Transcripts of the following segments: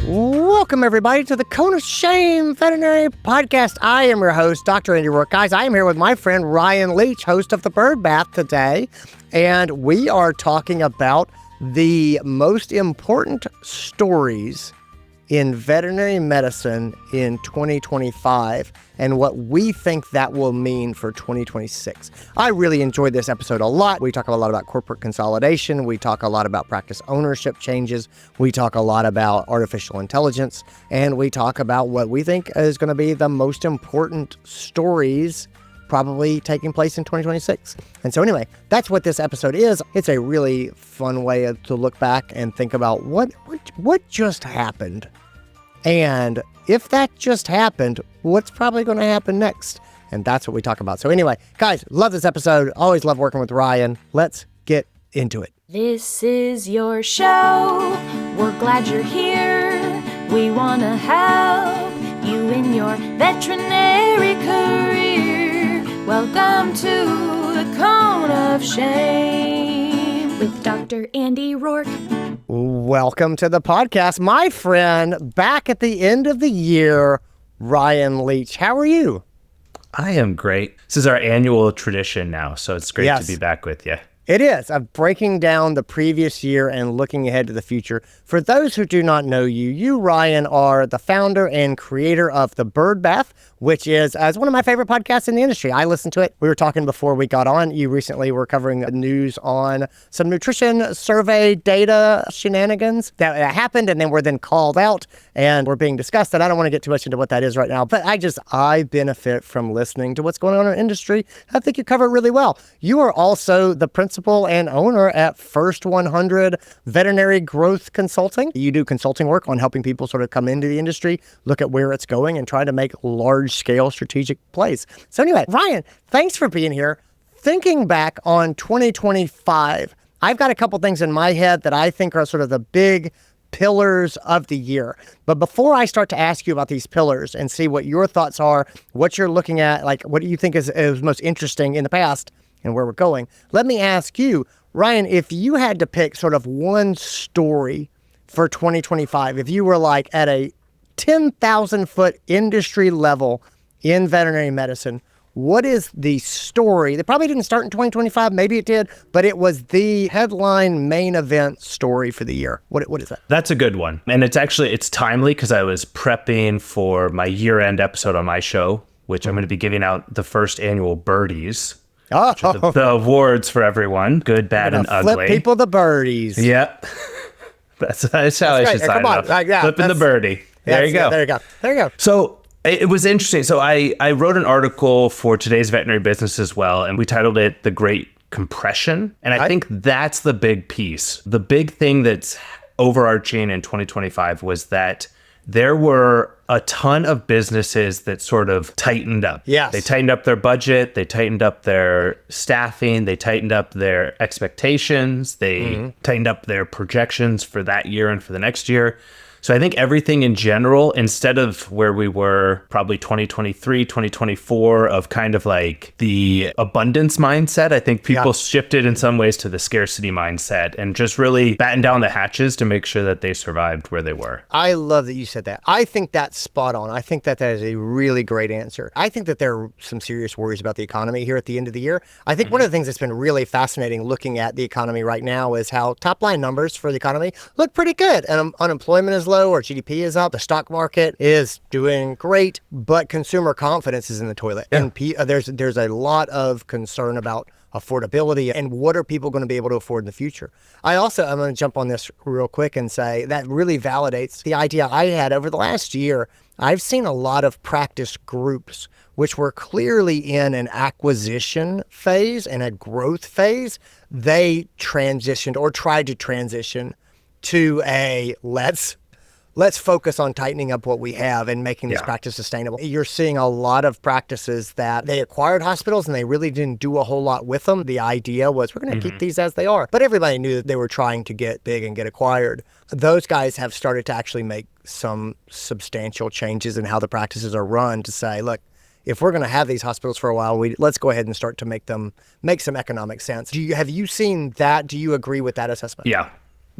Welcome, everybody, to the Cone of Shame Veterinary Podcast. I am your host, Dr. Andy Roark. Guys, I am here with my friend Ryan Leech, host of The Bird Bath today, and we are talking about the most important stories in veterinary medicine in 2025 and what we think that will mean for 2026. I really enjoyed this episode a lot. We talk a lot about corporate consolidation. We talk a lot about practice ownership changes. We talk a lot about artificial intelligence. And we talk about what we think is going to be the most important stories probably taking place in 2026. And so anyway, that's what this episode is. It's a really fun way to look back and think about what just happened. And if that just happened, what's probably going to happen next? And that's what we talk about. So anyway, guys, love this episode. Always love working with Ryan. Let's get into it. This is your show. We're glad you're here. We want to help you in your veterinary career. Welcome to the Cone of Shame with Dr. Andy Roark. Welcome to the podcast, my friend, back at the end of the year, Ryan Leech. How are you? I am great. This is our annual tradition now, so it's great to be back with you. It is. I'm breaking down the previous year and looking ahead to the future. For those who do not know you, Ryan, are the founder and creator of The Bird Bath, which is one of my favorite podcasts in the industry. I listen to it. We were talking before we got on. You recently were covering news on some nutrition survey data shenanigans that happened and then were then called out and were being discussed. And I don't want to get too much into what that is right now, but I benefit from listening to what's going on in our industry. I think you cover it really well. You are also the principal and owner at First 100 Veterinary Growth Consulting. You do consulting work on helping people sort of come into the industry, look at where it's going, and try to make large-scale strategic plays. So anyway, Ryan, thanks for being here. Thinking back on 2025, I've got a couple things in my head that I think are sort of the big pillars of the year. But before I start to ask you about these pillars and see what your thoughts are, what you're looking at, like what do you think is most interesting in the past, and where we're going, let me ask you, Ryan, if you had to pick sort of one story for 2025, if you were like at a 10,000 foot industry level in veterinary medicine, what is the story that probably didn't start in 2025, maybe it did, but it was the headline main event story for the year? What is that? That's a good one. And it's timely because I was prepping for my year-end episode on my show, which I'm going to be giving out the first annual Birdies. Oh, the awards for everyone, good, bad, and ugly. Flip people the birdies. Yep. That's how I should sign it up. Flipping the birdie. There you go. There you go. So it was interesting. So I wrote an article for Today's Veterinary Business as well, and we titled it The Great Compression. And I think that's the big piece. The big thing that's overarching in 2025 was that there were a ton of businesses that sort of tightened up. Yes. They tightened up their budget. They tightened up their staffing. They tightened up their expectations. They tightened up their projections for that year and for the next year. So I think everything in general, instead of where we were probably 2023, 2024 of kind of like the abundance mindset, I think people shifted in some ways to the scarcity mindset and just really batten down the hatches to make sure that they survived where they were. I love that you said that. I think that's spot on. I think that is a really great answer. I think that there are some serious worries about the economy here at the end of the year. I think one of the things that's been really fascinating looking at the economy right now is how top line numbers for the economy look pretty good. And unemployment is low, or GDP is up. The stock market is doing great, but consumer confidence is in the toilet. Yeah. And there's a lot of concern about affordability and what are people going to be able to afford in the future. I'm going to jump on this real quick and say that really validates the idea I had over the last year. I've seen a lot of practice groups which were clearly in an acquisition phase and a growth phase. They transitioned or tried to transition to a let's focus on tightening up what we have and making this practice sustainable. You're seeing a lot of practices that they acquired hospitals and they really didn't do a whole lot with them. The idea was we're going to keep these as they are. But everybody knew that they were trying to get big and get acquired. Those guys have started to actually make some substantial changes in how the practices are run to say, look, if we're going to have these hospitals for a while, let's go ahead and start to make some economic sense. Have you seen that? Do you agree with that assessment? Yeah,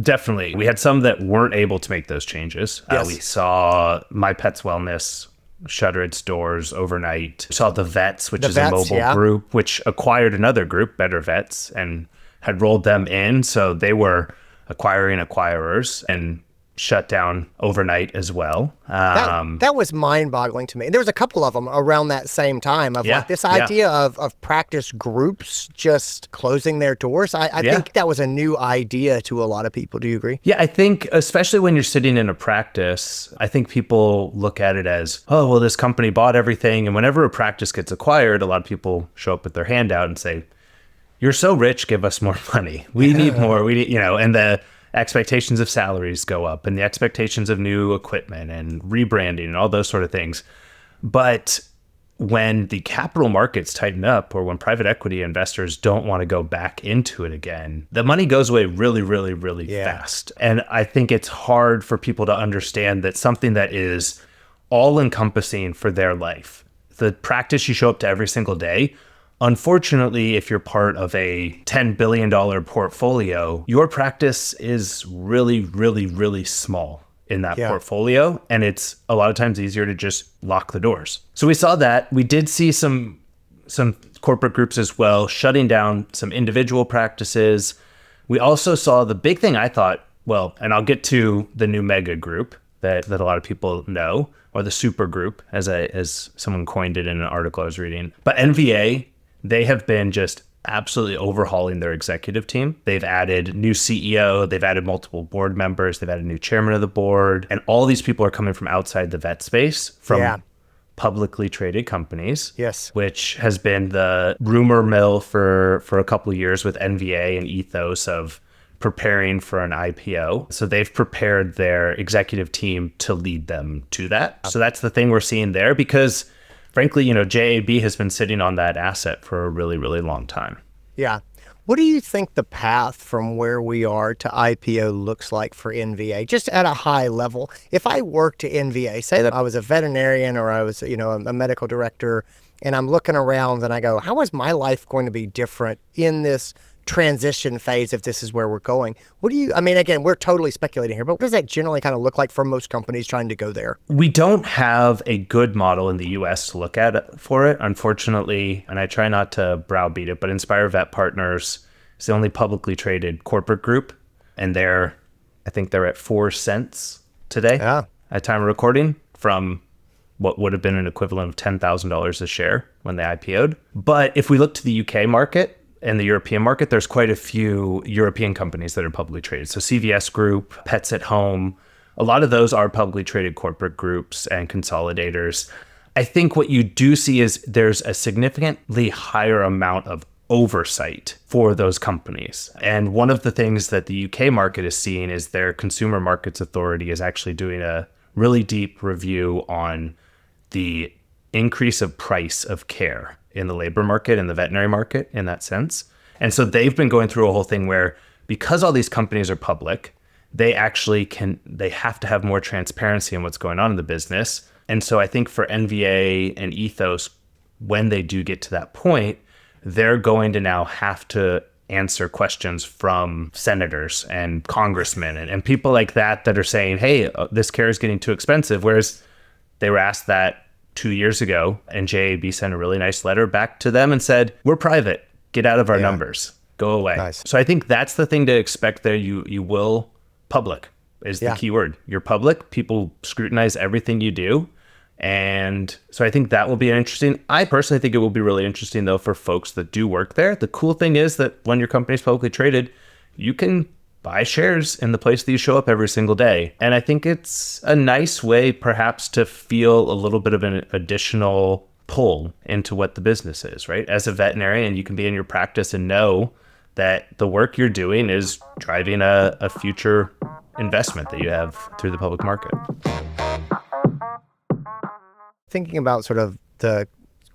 definitely. We had some that weren't able to make those changes. Yes. We saw My Pet's Wellness shutter its doors overnight. We saw the Vets, which is a mobile group, which acquired another group, Better Vets, and had rolled them in. So they were acquiring acquirers and shut down overnight as well. That was mind-boggling to me. There was a couple of them around that same time of like this idea of practice groups just closing their doors. I think that was a new idea to a lot of people. Do you agree? Yeah, I think especially when you're sitting in a practice, I think people look at it as, oh, well, this company bought everything. And whenever a practice gets acquired, a lot of people show up with their hand out and say, you're so rich, give us more money. We need more. We need, and the expectations of salaries go up and the expectations of new equipment and rebranding and all those sort of things. But when the capital markets tighten up or when private equity investors don't want to go back into it again, the money goes away really, really, really fast. And I think it's hard for people to understand that something that is all encompassing for their life, the practice you show up to every single day, unfortunately, if you're part of a $10 billion portfolio, your practice is really, really, really small in that portfolio. And it's a lot of times easier to just lock the doors. So we saw that. We did see some corporate groups as well, shutting down some individual practices. We also saw the big thing I thought, well, and I'll get to the new mega group that a lot of people know, or the super group, as someone coined it in an article I was reading. But NVA, they have been just absolutely overhauling their executive team. They've added new CEO, they've added multiple board members, they've added a new chairman of the board, and all these people are coming from outside the vet space, from publicly traded companies, which has been the rumor mill for a couple of years with NVA and ethos of preparing for an IPO. So they've prepared their executive team to lead them to that. So that's the thing we're seeing there, because frankly, JAB has been sitting on that asset for a really, really long time. Yeah. What do you think the path from where we are to IPO looks like for NVA, just at a high level? If I worked at NVA, say that I was a veterinarian or I was, a medical director, and I'm looking around and I go, how is my life going to be different in this transition phase if this is where we're going? Again, we're totally speculating here, but what does that generally kind of look like for most companies trying to go there? We don't have a good model in the US to look at for it, unfortunately, and I try not to browbeat it, but Inspire Vet Partners is the only publicly traded corporate group, and I think they're at 4 cents today at time of recording, from what would have been an equivalent of $10,000 a share when they IPO'd. But if we look to the UK market and the European market, there's quite a few European companies that are publicly traded. So CVS Group, Pets at Home, a lot of those are publicly traded corporate groups and consolidators. I think what you do see is there's a significantly higher amount of oversight for those companies. And one of the things that the UK market is seeing is their Consumer Markets Authority is actually doing a really deep review on the increase of price of care in the labor market and the veterinary market in that sense. And so they've been going through a whole thing where, because all these companies are public, they have to have more transparency in what's going on in the business. And so I think for NVA and Ethos, when they do get to that point, they're going to now have to answer questions from senators and congressmen and people like that are saying, hey, this care is getting too expensive. Whereas they were asked that 2 years ago, and JAB sent a really nice letter back to them and said, we're private, get out of our numbers, go away. Nice. So I think that's the thing to expect there. You will, public is the key word. You're public, people scrutinize everything you do. And so I think that will be I personally think it will be really interesting though for folks that do work there. The cool thing is that when your company is publicly traded, you can buy shares in the place that you show up every single day. And I think it's a nice way perhaps to feel a little bit of an additional pull into what the business is, right? As a veterinarian, you can be in your practice and know that the work you're doing is driving a future investment that you have through the public market. Thinking about sort of the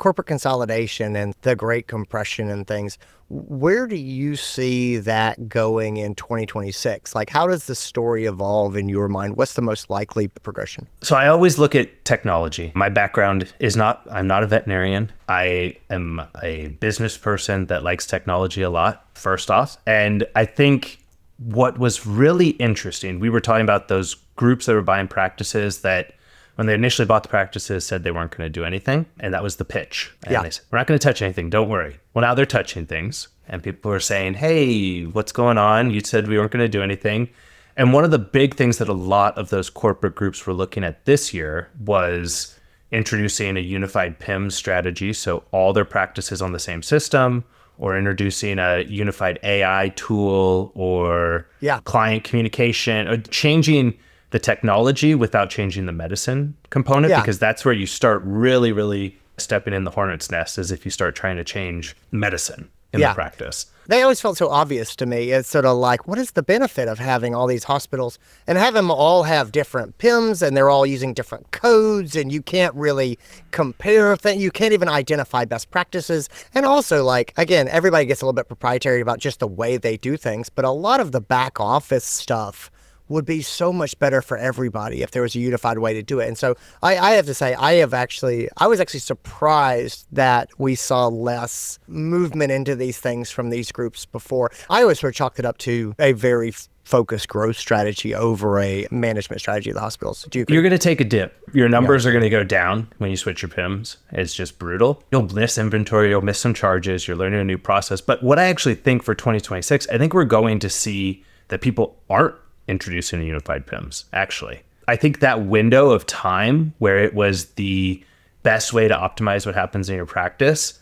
corporate consolidation and the great compression and things, where do you see that going in 2026? Like, how does the story evolve in your mind? What's the most likely progression? So I always look at technology. My background is I'm not a veterinarian. I am a business person that likes technology a lot, first off. And I think what was really interesting, we were talking about those groups that were buying practices that when they initially bought the practices said they weren't going to do anything. And that was the pitch. And they said, we're not going to touch anything. Don't worry. Well, now they're touching things. And people are saying, hey, what's going on? You said we weren't going to do anything. And one of the big things that a lot of those corporate groups were looking at this year was introducing a unified PIMS strategy. So all their practices on the same system, or introducing a unified AI tool, or client communication, or changing the technology without changing the medicine component, because that's where you start really, really stepping in the hornet's nest, is if you start trying to change medicine in the practice. They always felt so obvious to me. It's sort of like, what is the benefit of having all these hospitals and have them all have different PIMs and they're all using different codes and you can't really compare things. You can't even identify best practices. And also, like, again, everybody gets a little bit proprietary about just the way they do things, but a lot of the back office stuff would be so much better for everybody if there was a unified way to do it. And so I have to say, I was actually surprised that we saw less movement into these things from these groups before. I always sort of chalked it up to a very focused growth strategy over a management strategy of the hospitals. Do you agree? You're going to take a dip. Your numbers are going to go down when you switch your PIMs. It's just brutal. You'll miss inventory. You'll miss some charges. You're learning a new process. But what I actually think for 2026, I think we're going to see that people aren't introducing a unified PIMS, actually. I think that window of time where it was the best way to optimize what happens in your practice,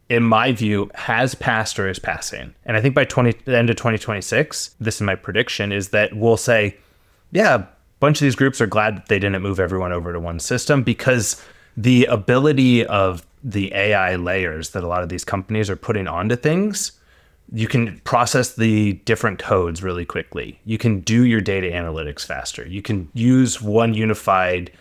in my view, has passed or is passing. And I think by the end of 2026, this is my prediction, is that we'll say, yeah, a bunch of these groups are glad that they didn't move everyone over to one system, because the ability of the AI layers that a lot of these companies are putting onto things, you can process the different codes really quickly. You can do your data analytics faster. You can use one unified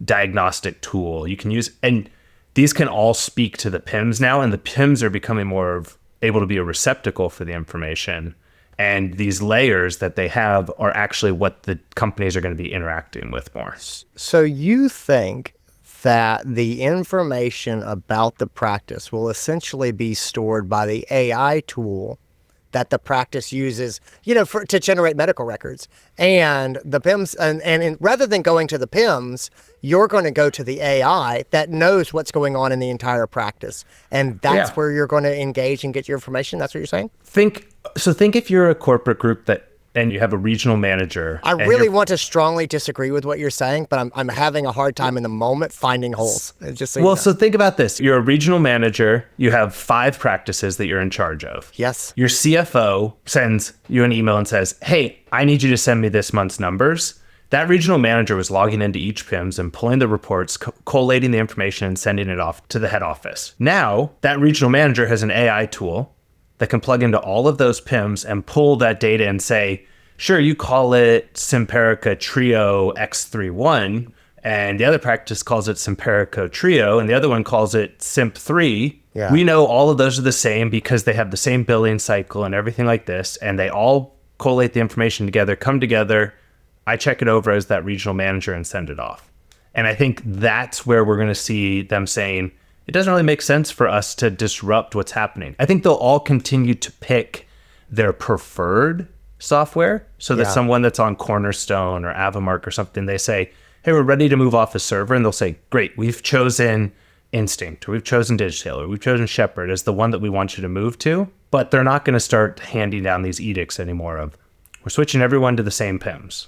diagnostic tool. You can use, and these can all speak to the PIMS now, and the PIMS are becoming more able to be a receptacle for the information. And these layers that they have are actually what the companies are going to be interacting with more. So you think that the information about the practice will essentially be stored by the AI tool that the practice uses, to generate medical records. And the PIMS, rather than going to the PIMS, you're going to go to the AI that knows what's going on in the entire practice. And that's where you're going to engage and get your information. That's what you're saying? Think if you're a corporate group and you have a regional manager. I really want to strongly disagree with what you're saying, but I'm having a hard time in the moment finding holes. So think about this. You're a regional manager. You have 5 practices that you're in charge of. Yes. Your CFO sends you an email and says, hey, I need you to send me this month's numbers. That regional manager was logging into each PIMS and pulling the reports, collating the information and sending it off to the head office. Now, that regional manager has an AI tool that can plug into all of those PIMS and pull that data and say, sure, you call it Simparica Trio X31, and the other practice calls it Simparica Trio, and the other one calls it Simp 3. Yeah. We know all of those are the same because they have the same billing cycle and everything like this, and they all collate the information together, come together. I check it over as that regional manager and send it off. And I think that's where we're going to see them saying, it doesn't really make sense for us to disrupt what's happening. I think they'll all continue to pick their preferred software so that someone that's on Cornerstone or Avamark or something, they say, hey, we're ready to move off a server. And they'll say, great, we've chosen Instinct, or we've chosen Digital, or we've chosen Shepherd as the one that we want you to move to. But they're not going to start handing down these edicts anymore of, we're switching everyone to the same PIMS.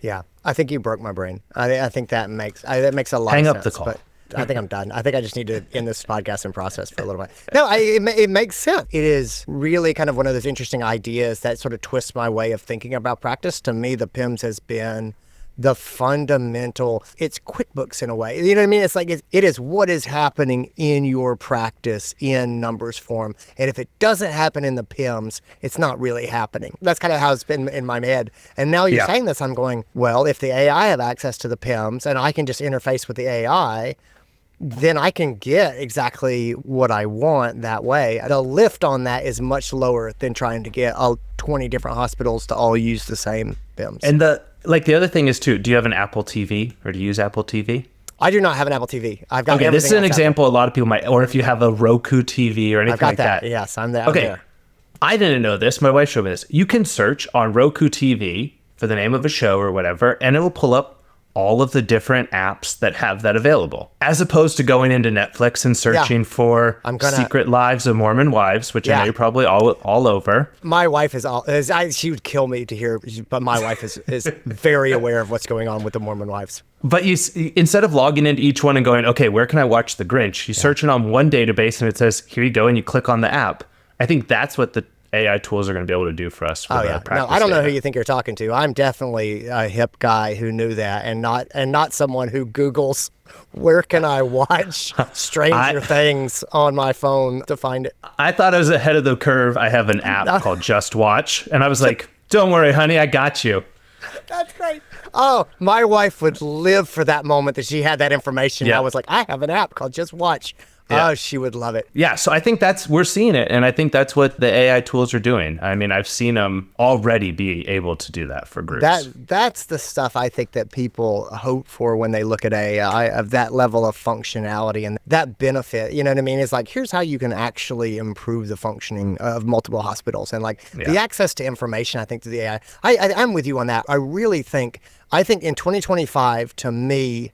Yeah, I think you broke my brain. I think that makes a lot of sense. Hang up the call. But I think I'm done. I think I just need to end this podcast and process for a little bit. No, it makes sense. It is really kind of one of those interesting ideas that sort of twists my way of thinking about practice. To me, the PIMS has been the fundamental, it's QuickBooks in a way. You know what I mean? It's like, it is what is happening in your practice in numbers form. And if it doesn't happen in the PIMS, it's not really happening. That's kind of how it's been in my head. And now you're saying this, I'm going, well, if the AI have access to the PIMS and I can just interface with the AI, then I can get exactly what I want that way. The lift on that is much lower than trying to get 20 different hospitals to all use the same BIMs. And the other thing is too, do you have an Apple TV or do you use Apple TV? I do not have an Apple TV. I've got okay, this is an example a lot of people might, or if you have a Roku TV or anything I've got like that. Yes, I'm there. Okay, I'm there. I didn't know this. My wife showed me this. You can search on Roku TV for the name of a show or whatever, and it will pull up all of the different apps that have that available, as opposed to going into Netflix and searching for Secret Lives of Mormon Wives, which I know you're probably all over. My wife she would kill me to hear, but my wife is very aware of what's going on with the Mormon wives. But you instead of logging into each one and going, okay, where can I watch The Grinch? You search it on one database and it says, here you go, and you click on the app. I think that's what the AI tools are going to be able to do for us. For No, I don't know who you think you're talking to. I'm definitely a hip guy who knew that, and not someone who Googles where can I watch Stranger Things on my phone to find it. I thought I was ahead of the curve. I have an app called Just Watch, and I was like, don't worry, honey, I got you. That's great. Oh, my wife would live for that moment that she had that information. Yeah. I was like, I have an app called Just Watch. Yeah. Oh, she would love it. Yeah, so I think we're seeing it, and I think that's what the AI tools are doing. I mean, I've seen them already be able to do that for groups. That's the stuff I think that people hope for when they look at AI, of that level of functionality and that benefit. You know what I mean? It's like, here's how you can actually improve the functioning of multiple hospitals, and like the access to information. I think to the AI, I'm with you on that. I think in 2025, to me,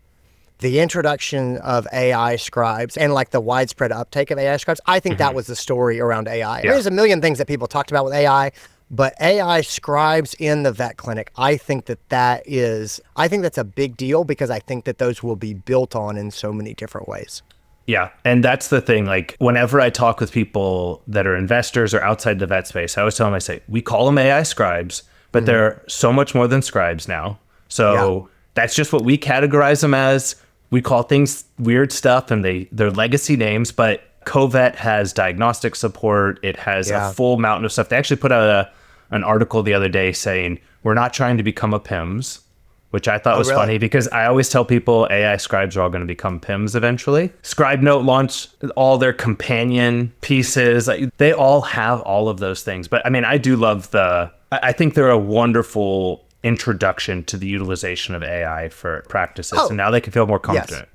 the introduction of AI scribes and like the widespread uptake of AI scribes, I think that was the story around AI. There's a million things that people talked about with AI, but AI scribes in the vet clinic, I think that's a big deal, because I think that those will be built on in so many different ways. Yeah, and that's the thing. Like, whenever I talk with people that are investors or outside the vet space, I always tell them, I say, we call them AI scribes, but they're so much more than scribes now. So that's just what we categorize them as. We call things weird stuff, and they're legacy names, but Covet has diagnostic support. It has a full mountain of stuff. They actually put out an article the other day saying, we're not trying to become a PIMS, which I thought was funny, because I always tell people AI scribes are all going to become PIMS eventually. ScribeNote launched all their companion pieces. They all have all of those things. But I mean, I do love I think they're a wonderful introduction to the utilization of AI for practices, and now they can feel more confident.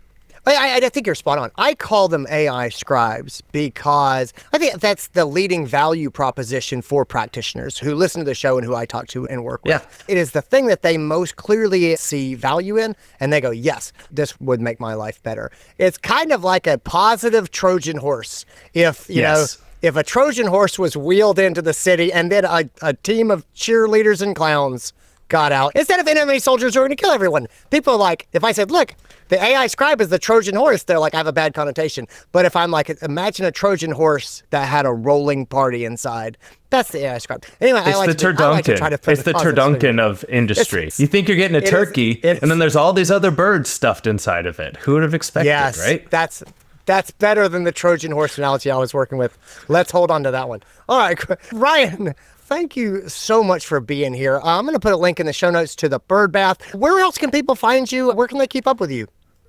Yes. I think you're spot on. I call them AI scribes because I think that's the leading value proposition for practitioners who listen to the show and who I talk to and work with. Yeah. It is the thing that they most clearly see value in, and they go, yes, this would make my life better. It's kind of like a positive Trojan horse. If a Trojan horse was wheeled into the city and then a team of cheerleaders and clowns got out, instead of enemy soldiers who are going to kill everyone. People are like, if I said, look, the AI scribe is the Trojan horse, they're like, I have a bad connotation. But if I'm like, imagine a Trojan horse that had a rolling party inside, that's the AI scribe. Anyway, it's the turduncan of industry. You think you're getting a turkey, and then there's all these other birds stuffed inside of it. Who would have expected, right? That's better than the Trojan horse analogy I was working with. Let's hold on to that one. All right, Ryan, thank you so much for being here. I'm going to put a link in the show notes to the bird bath. Where else can people find you? Where can they keep up with you?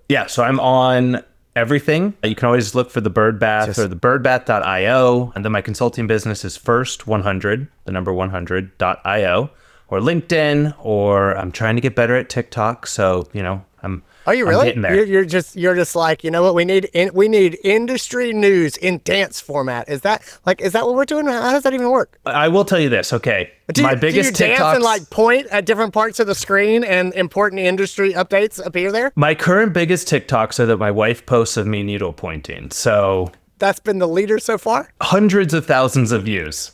Yeah, so I'm on everything. You can always look for the bird bath or the birdbath.io. And then my consulting business is first100, the number 100.io, or LinkedIn, or I'm trying to get better at TikTok. So, Are you really? I'm getting there. You're just like, you know what? We need industry news in dance format. Is that what we're doing? How does that even work? I will tell you this. Okay, do you dance and like point at different parts of the screen and important industry updates appear there? My current biggest TikToks are that my wife posts of me needle pointing. So that's been the leader so far. Hundreds of thousands of views.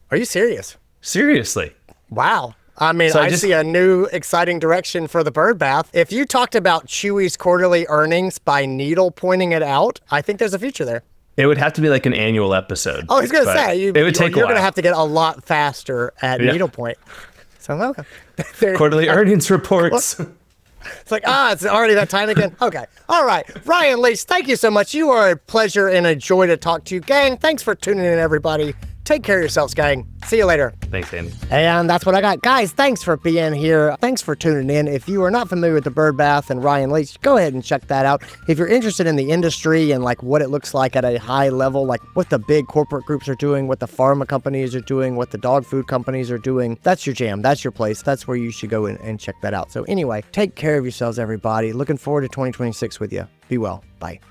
Are you serious? Seriously. Wow. I mean, I see a new exciting direction for the bird bath. If you talked about Chewy's quarterly earnings by needle pointing it out, I think there's a future there. It would have to be like an annual episode. Oh, I was going to say, it would take a while. You're going to have to get a lot faster at needlepoint. So, okay. Quarterly earnings reports. It's like, it's already that time again. Okay. All right. Ryan Leech, thank you so much. You are a pleasure and a joy to talk to you. Gang, thanks for tuning in, everybody. Take care of yourselves, gang. See you later. Thanks, Andy. And that's what I got. Guys, thanks for being here. Thanks for tuning in. If you are not familiar with the bird bath and Ryan Leech, go ahead and check that out. If you're interested in the industry and like what it looks like at a high level, like what the big corporate groups are doing, what the pharma companies are doing, what the dog food companies are doing, that's your jam. That's your place. That's where you should go and check that out. So anyway, take care of yourselves, everybody. Looking forward to 2026 with you. Be well. Bye.